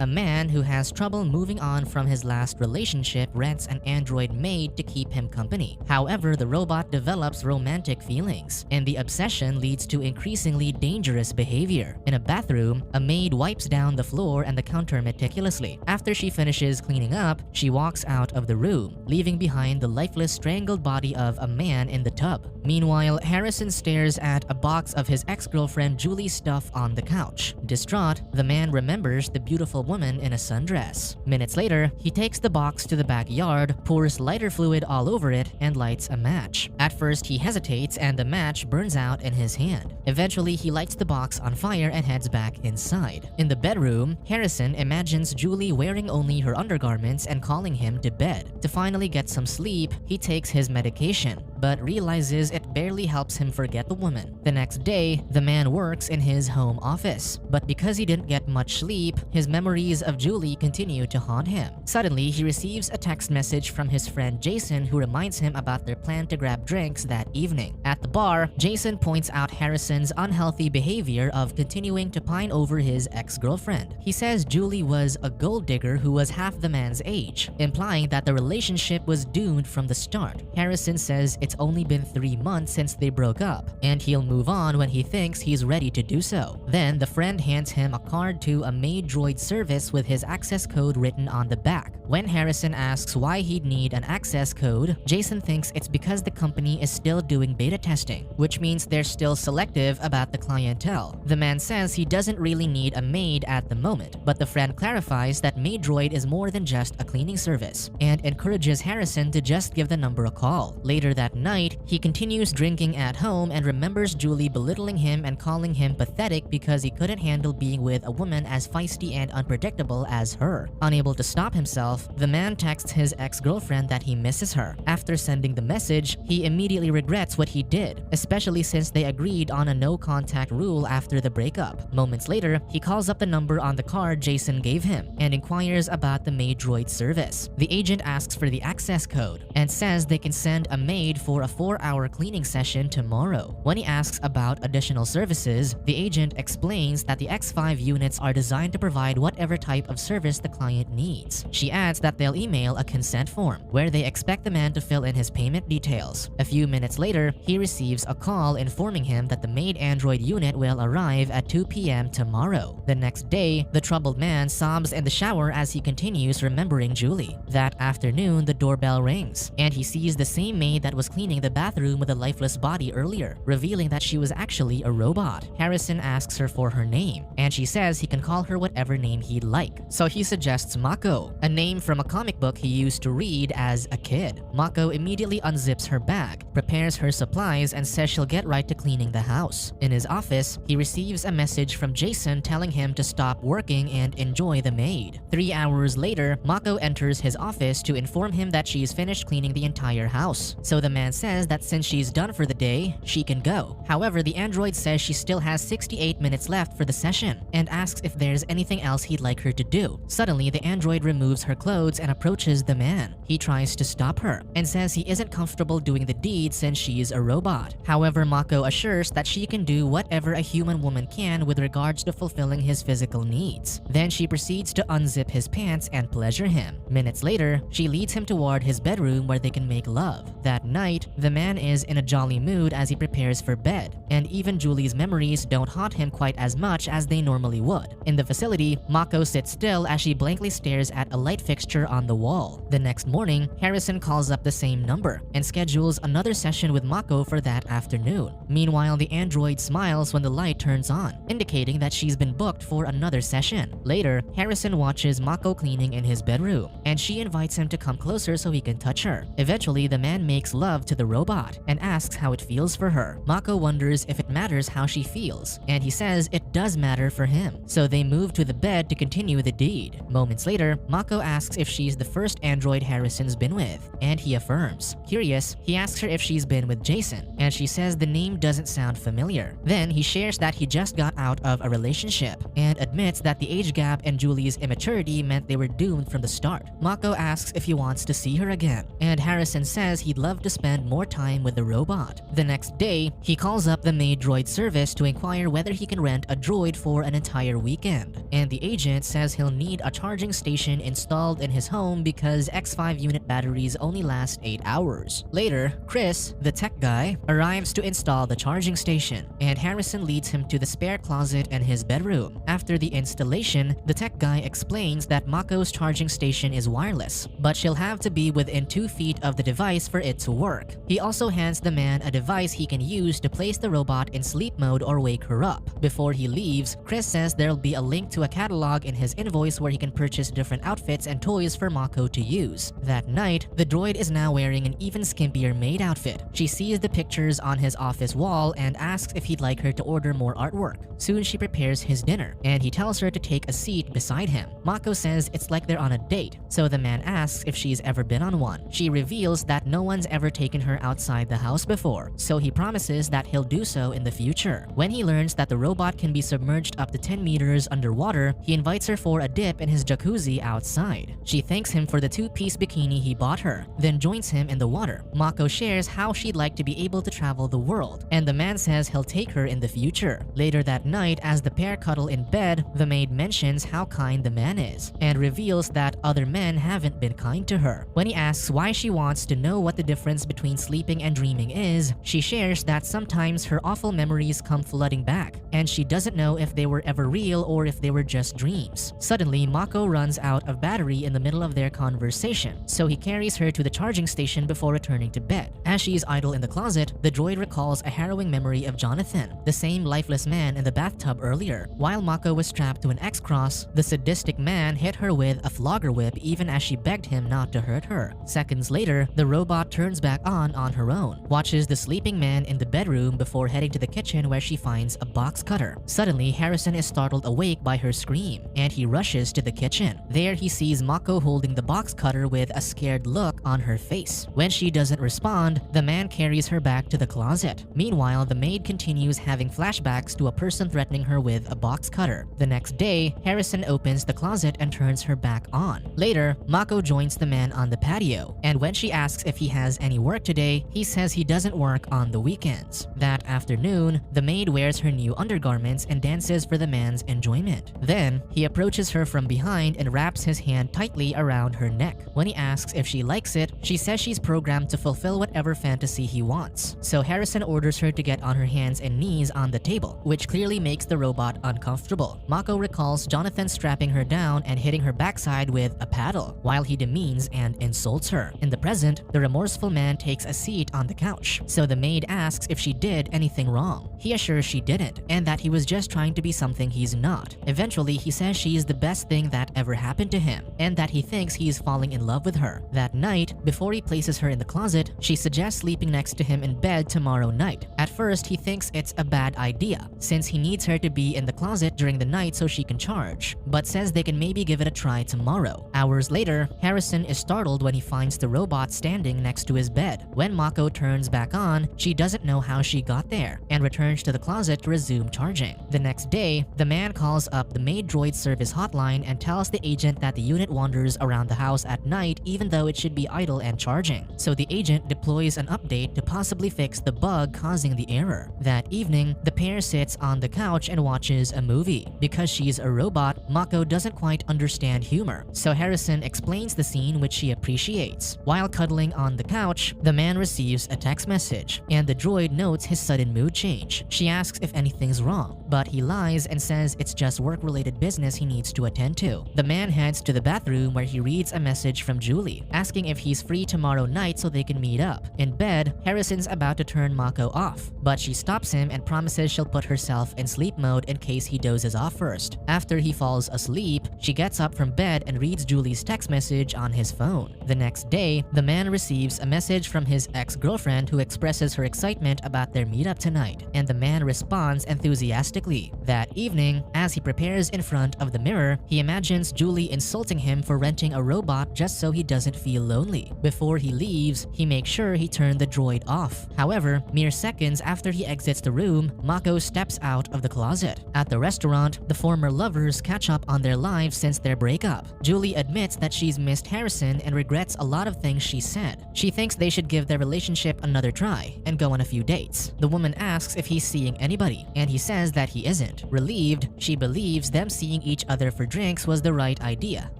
A man who has trouble moving on from his last relationship rents an android maid to keep him company. However, the robot develops romantic feelings, and the obsession leads to increasingly dangerous behavior. In a bathroom, a maid wipes down the floor and the counter meticulously. After she finishes cleaning up, she walks out of the room, leaving behind the lifeless, strangled body of a man in the tub. Meanwhile, Harrison stares at a box of his ex-girlfriend Julie's stuff on the couch. Distraught, the man remembers the beautiful woman in a sundress. Minutes later, he takes the box to the backyard, pours lighter fluid all over it, and lights a match. At first, he hesitates and the match burns out in his hand. Eventually, he lights the box on fire and heads back inside. In the bedroom, Harrison imagines Julie wearing only her undergarments and calling him to bed. To finally get some sleep, he takes his medication, but realizes it barely helps him forget the woman. The next day, the man works in his home office, but because he didn't get much sleep, his memories of Julie continue to haunt him. Suddenly, he receives a text message from his friend Jason who reminds him about their plan to grab drinks that evening. At the bar, Jason points out Harrison's unhealthy behavior of continuing to pine over his ex-girlfriend. He says Julie was a gold digger who was half the man's age, implying that the relationship was doomed from the start. Harrison says it's only been 3 months since they broke up, and he'll move on when he thinks he's ready to do so. Then the friend hands him a card to a MaidSmDroid service with his access code written on the back. When Harrison asks why he'd need an access code, Jason thinks it's because the company is still doing beta testing, which means they're still selective about the clientele. The man says he doesn't really need a maid at the moment, but the friend clarifies that MaidSmDroid is more than just a cleaning service, and encourages Harrison to just give the number a call. Later that night, he continues drinking at home and remembers Julie belittling him and calling him pathetic because he couldn't handle being with a woman as feisty and unpredictable as her. Unable to stop himself, the man texts his ex-girlfriend that he misses her. After sending the message, he immediately regrets what he did, especially since they agreed on a no-contact rule after the breakup. Moments later, he calls up the number on the card Jason gave him and inquires about the MaidSmDroid service. The agent asks for the access code and says they can send a maid for a 4-hour cleaning session tomorrow. When he asks about additional services, the agent explains that the X5 units are designed to provide whatever type of service the client needs. She adds that they'll email a consent form where they expect the man to fill in his payment details. A few minutes later, he receives a call informing him that the Maid Android unit will arrive at 2 p.m. tomorrow. The next day, the troubled man sobs in the shower as he continues remembering Julie. That afternoon, the doorbell rings, and he sees the same maid that was cleaning the bathroom with a lifeless body earlier, revealing that she was actually a robot. Harrison asks her for her name, and she says he can call her whatever name he'd like. So he suggests Mako, a name from a comic book he used to read as a kid. Mako immediately unzips her bag, prepares her supplies, and says she'll get right to cleaning the house. In his office, he receives a message from Jason telling him to stop working and enjoy the maid. 3 hours later, Mako enters his office to inform him that she's finished cleaning the entire house. So the man says that since she's done for the day, she can go. However, the android says she still has 68 minutes left for the session and asks if there's anything else he'd like her to do. Suddenly, the android removes her clothes and approaches the man. He tries to stop her and says he isn't comfortable doing the deed since she's a robot. However, Mako assures that she can do whatever a human woman can with regards to fulfilling his physical needs. Then she proceeds to unzip his pants and pleasure him. Minutes later, she leads him toward his bedroom where they can make love. That night, the man is in a jolly mood as he prepares for bed, and even Julie's memories don't haunt him quite as much as they normally would. In the facility, Mako sits still as she blankly stares at a light fixture on the wall. The next morning, Harrison calls up the same number and schedules another session with Mako for that afternoon. Meanwhile, the android smiles when the light turns on, indicating that she's been booked for another session. Later, Harrison watches Mako cleaning in his bedroom, and she invites him to come closer so he can touch her. Eventually, the man makes love to the robot and asks how it feels for her. Mako wonders if it matters how she feels, and he says it does matter for him. So they move to the bed to continue the deed. Moments later, Mako asks if she's the first android Harrison's been with, and he affirms. Curious, he asks her if she's been with Jason, and she says the name doesn't sound familiar. Then he shares that he just got out of a relationship and admits that the age gap and Julie's immaturity meant they were doomed from the start. Mako asks if he wants to see her again, and Harrison says he'd love to spend more time with the robot. The next day, he calls up the MaidSmDroid service to inquire whether he can rent a droid for an entire weekend, and the agent says he'll need a charging station installed in his home because X5 unit batteries only last 8 hours. Later, Chris, the tech guy, arrives to install the charging station, and Harrison leads him to the spare closet and his bedroom. After the installation, the tech guy explains that Mako's charging station is wireless, but she'll have to be within 2 feet of the device for it to work. He also hands the man a device he can use to place the robot in sleep mode or wake her up. Before he leaves, Chris says there'll be a link to a catalog in his invoice where he can purchase different outfits and toys for Mako to use. That night, the droid is now wearing an even skimpier maid outfit. She sees the pictures on his office wall and asks if he'd like her to order more artwork. Soon she prepares his dinner, and he tells her to take a seat beside him. Mako says it's like they're on a date, so the man asks if she's ever been on one. She reveals that no one's ever taken her outside the house before, so he promises that he'll do so in the future. When he learns that the robot can be submerged up to 10 meters underwater, he invites her for a dip in his jacuzzi outside. She thanks him for the 2-piece bikini he bought her, then joins him in the water. Mako shares how she'd like to be able to travel the world, and the man says he'll take her in the future. Later that night, as the pair cuddle in bed, the maid mentions how kind the man is, and reveals that other men haven't been kind to her. When he asks why she wants to know what the difference between sleeping and dreaming is, she shares that sometimes her awful memories come flooding back, and she doesn't know if they were ever real or if they were just dreams. Suddenly, Mako runs out of battery in the middle of their conversation, so he carries her to the charging station before returning to bed. As she is idle in the closet, the droid recalls a harrowing memory of Jonathan, the same lifeless man in the bathtub earlier. While Mako was strapped to an X-Cross, the sadistic man hit her with a flogger whip even as she begged him not to hurt her. Seconds later, the robot turns back on her own, watches the sleeping man in the bedroom before heading to the kitchen where she finds a box cutter. Suddenly, Harrison is startled awake by her scream, and he rushes to the kitchen. There, he sees Mako holding the box cutter with a scared look on her face. When she doesn't respond, the man carries her back to the closet. Meanwhile, the maid continues having flashbacks to a person threatening her with a box cutter. The next day, Harrison opens the closet and turns her back on. Later, Mako joins the man on the patio, and when she asks if he has any work today, he says he doesn't work on the weekends. That afternoon, the maid wears her new undergarments and dances for the man's enjoyment. Then, he approaches her from behind and wraps his hand tightly around her neck. When he asks if she likes it, she says she's programmed to fulfill whatever fantasy he wants. So Harrison orders her to get on her hands and knees on the table, which clearly makes the robot uncomfortable. Mako recalls Jonathan strapping her down and hitting her backside with a paddle, while he demeans and insults her. In the present, the remorseful man takes a seat on the couch, so the maid asks if she did anything wrong. He assures she didn't, and that he was just trying to be something he's not. Eventually, he says she's the best thing that ever happened to him, and that he thinks he's falling in love with her. That night, before he places her in the closet, she suggests sleeping next to him in bed tomorrow night. At first, he thinks it's a bad idea, since he needs her to be in the closet during the night so she can charge, but says they can maybe give it a try tomorrow. Hours later, Harrison is startled when he finds the robot standing next to his bed. When Mako turns back on, she doesn't know how she got there, and returns to the closet to resume charging. The next day, the man calls up the MaidSmDroid service hotline and tells the agent that the unit wanders around the house at night even though it should be idle and charging. So the agent deploys an update to possibly fix the bug causing the error. That evening, the pair sits on the couch and watches a movie. Because she's a robot, Mako doesn't quite understand humor, so Harrison explains the scene, which she appreciates. While cuddling on the couch, the man receives a text message, and the droid notes his sudden mood change. She asks if anything's wrong, but he lies and says it's just work-related business he needs to attend to. The man heads to the bathroom where he reads a message from Julie, asking if he's free tomorrow night so they can meet up. In bed, Harrison's about to turn Mako off, but she stops him and promises she'll put herself in sleep mode in case he dozes off first. After he falls asleep, she gets up from bed and reads Julie's text message on his phone. The next day, the man receives a message from his ex-girlfriend who expresses her excitement about their meetup tonight, and the man responds enthusiastically. That evening, as he prepares in front of the mirror, he imagines Julie insulting him for renting a robot just so he doesn't feel lonely. Before he leaves, he makes sure he turned the droid off. However, mere seconds after he exits the room, Mako steps out of the closet. At the restaurant, the former lovers catch up on their lives since their breakup. Julie admits that she's missed Harrison and regrets a lot of things she said. She thinks they should give their relationship another try and go on a few dates. The woman asks asks if he's seeing anybody, and he says that he isn't. Relieved, she believes them seeing each other for drinks was the right idea,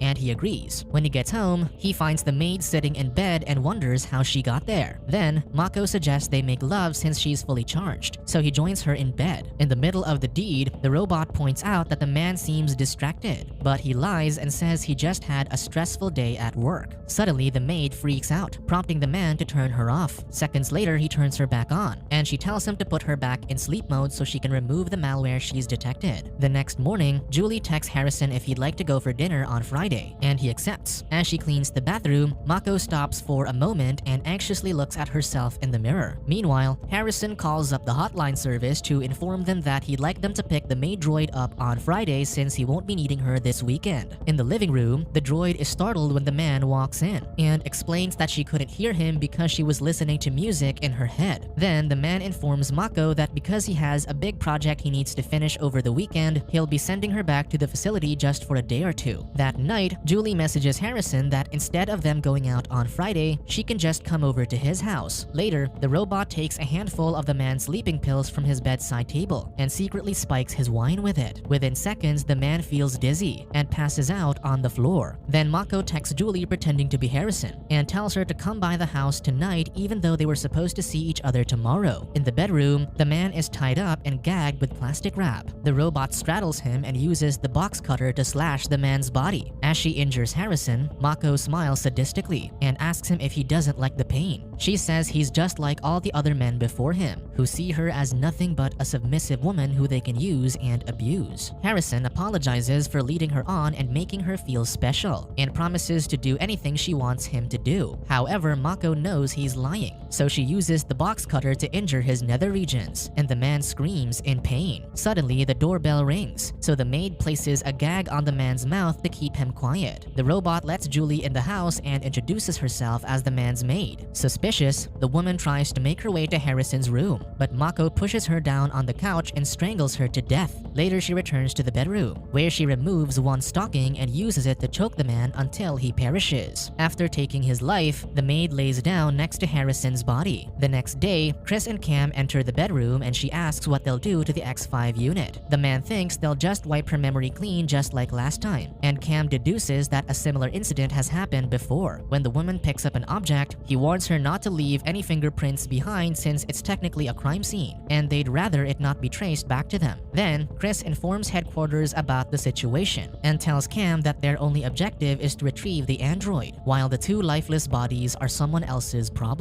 and he agrees. When he gets home, he finds the maid sitting in bed and wonders how she got there. Then, Mako suggests they make love since she's fully charged, so he joins her in bed. In the middle of the deed, the robot points out that the man seems distracted, but he lies and says he just had a stressful day at work. Suddenly, the maid freaks out, prompting the man to turn her off. Seconds later, he turns her back on, and she tells him to put her back in sleep mode so she can remove the malware she's detected. The next morning, Julie texts Harrison if he'd like to go for dinner on Friday, and he accepts. As she cleans the bathroom, Mako stops for a moment and anxiously looks at herself in the mirror. Meanwhile, Harrison calls up the hotline service to inform them that he'd like them to pick the maid droid up on Friday since he won't be needing her this weekend. In the living room, the droid is startled when the man walks in and explains that she couldn't hear him because she was listening to music in her head. Then the man informs Mako that because he has a big project he needs to finish over the weekend, he'll be sending her back to the facility just for a day or two. That night, Julie messages Harrison that instead of them going out on Friday, she can just come over to his house. Later, the robot takes a handful of the man's sleeping pills from his bedside table and secretly spikes his wine with it. Within seconds, the man feels dizzy and passes out on the floor. Then Mako texts Julie pretending to be Harrison and tells her to come by the house tonight even though they were supposed to see each other tomorrow. In the bedroom, the man is tied up and gagged with plastic wrap. The robot straddles him and uses the box cutter to slash the man's body. As she injures Harrison, Mako smiles sadistically and asks him if he doesn't like the pain. She says he's just like all the other men before him, who see her as nothing but a submissive woman who they can use and abuse. Harrison apologizes for leading her on and making her feel special, and promises to do anything she wants him to do. However, Mako knows he's lying, so she uses the box cutter to injure his nether regions, and the man screams in pain. Suddenly, the doorbell rings, so the maid places a gag on the man's mouth to keep him quiet. The robot lets Julie in the house and introduces herself as the man's maid. Suspicious, the woman tries to make her way to Harrison's room, but Mako pushes her down on the couch and strangles her to death. Later, she returns to the bedroom, where she removes one stocking and uses it to choke the man until he perishes. After taking his life, the maid lays down next to Harrison's body. The next day, Chris and Cam enter the bedroom and she asks what they'll do to the X5 unit. The man thinks they'll just wipe her memory clean just like last time, and Cam deduces that a similar incident has happened before. When the woman picks up an object, he warns her not to leave any fingerprints behind since it's technically a crime scene, and they'd rather it not be traced back to them. Then, Chris informs headquarters about the situation and tells Cam that their only objective is to retrieve the android, while the two lifeless bodies are someone else's problem.